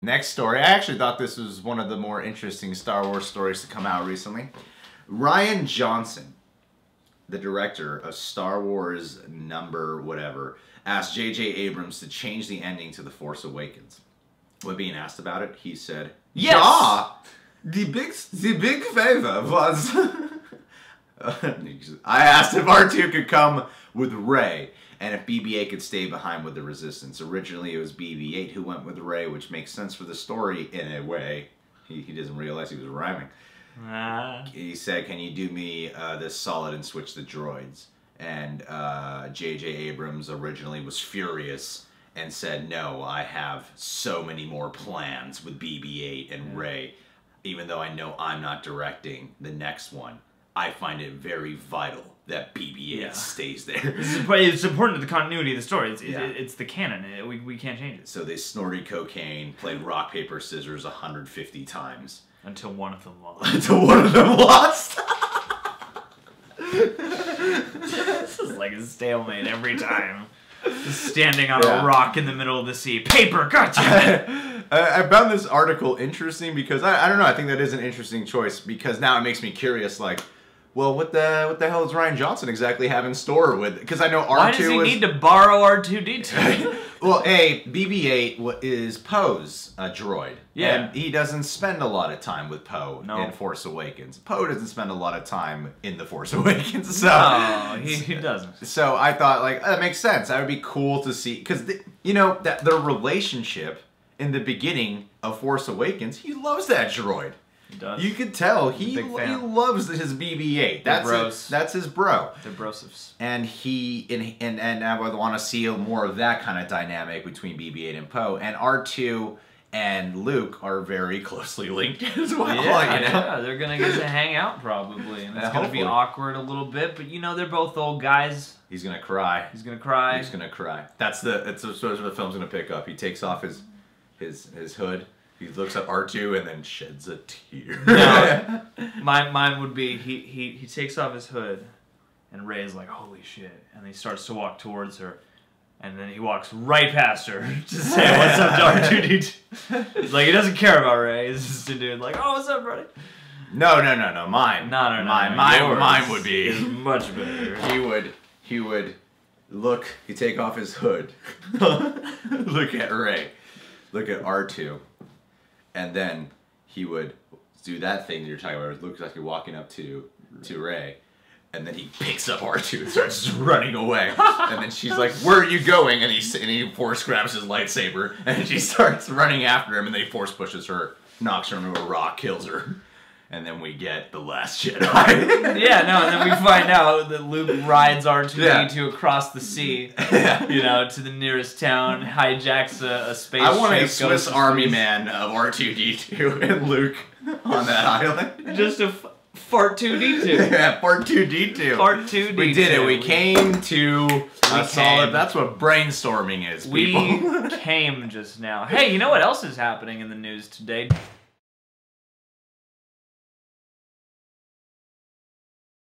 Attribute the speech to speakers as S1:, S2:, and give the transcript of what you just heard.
S1: Next story. I actually thought this was one of the more interesting Star Wars stories to come out recently. Rian Johnson, the director of Star Wars number whatever, asked J.J. Abrams to change the ending to The Force Awakens. When being asked about it, he said,
S2: yes!
S1: Yeah, the big favor was... I asked if R2 could come with Rey, and if BB-8 could stay behind with the Resistance. Originally, it was BB-8 who went with Rey, which makes sense for the story in a way. He doesn't realize he was rhyming. He said, can you do me this solid and switch the droids? And J.J. Abrams originally was furious and said, no, I have so many more plans with BB-8 and Rey. Even though I know I'm not directing the next one, I find it very vital that BB-8 stays there.
S2: It's important to the continuity of the story. It's the canon. We can't change it.
S1: So they snorted cocaine, played rock, paper, scissors 150 times.
S2: Until one of them lost.
S1: Until one of them lost?
S2: This is like a stalemate every time. Just standing on a rock in the middle of the sea. Paper, gotcha!
S1: I found this article interesting because, I don't know, I think that is an interesting choice because now it makes me curious, like, well, what the hell does Rian Johnson exactly have in store with? Because I know R2
S2: Why does he need to borrow R2-D2?
S1: Well, BB-8 is Poe's droid. Yeah. And he doesn't spend a lot of time with Poe in Force Awakens. Poe doesn't spend a lot of time in The Force Awakens. So,
S2: no, he doesn't.
S1: So I thought, like, that makes sense. That would be cool to see. Because, you know, that their relationship in the beginning of Force Awakens, he loves that droid.
S2: He does.
S1: You could tell he loves his BB-8. That's his bro.
S2: They're brosifs.
S1: And and I would want to see more of that kind of dynamic between BB-8 and Poe. And R2 and Luke are very closely linked as well.
S2: Yeah, they're gonna get to hang out probably, and it's gonna be awkward a little bit. But you know, they're both old guys.
S1: He's gonna cry.
S2: He's gonna cry.
S1: He's gonna cry. That's what the film's gonna pick up. He takes off his hood. He looks at R2 and then sheds a tear.
S2: No, mine would be he takes off his hood, and Rey's like, holy shit, and he starts to walk towards her, and then he walks right past her to say what's up to R2-D2. He's like, he doesn't care about Rey. He's just a dude like, oh, what's up, buddy?
S1: No, mine.
S2: No.
S1: Mine would be
S2: much better.
S1: He would look. He'd take off his hood. Look at Rey. Look at R2. And then he would do that thing you're talking about. It looks like you're walking up to Rey. And then he picks up R2 and starts running away. And then she's like, where are you going? And he force grabs his lightsaber. And she starts running after him. And then he force pushes her, knocks her into a rock, kills her. And then we get The Last Jedi.
S2: And then we find out that Luke rides R2-D2 across the sea, you know, to the nearest town, hijacks a spaceship.
S1: I want a Swiss Army man of R2-D2 and Luke on that island.
S2: Just a Fart2-D2.
S1: Yeah, Fart2-D2.
S2: Fart2-D2.
S1: We did it. We came to a solid... That's what brainstorming is, people.
S2: We came just now. Hey, you know what else is happening in the news today?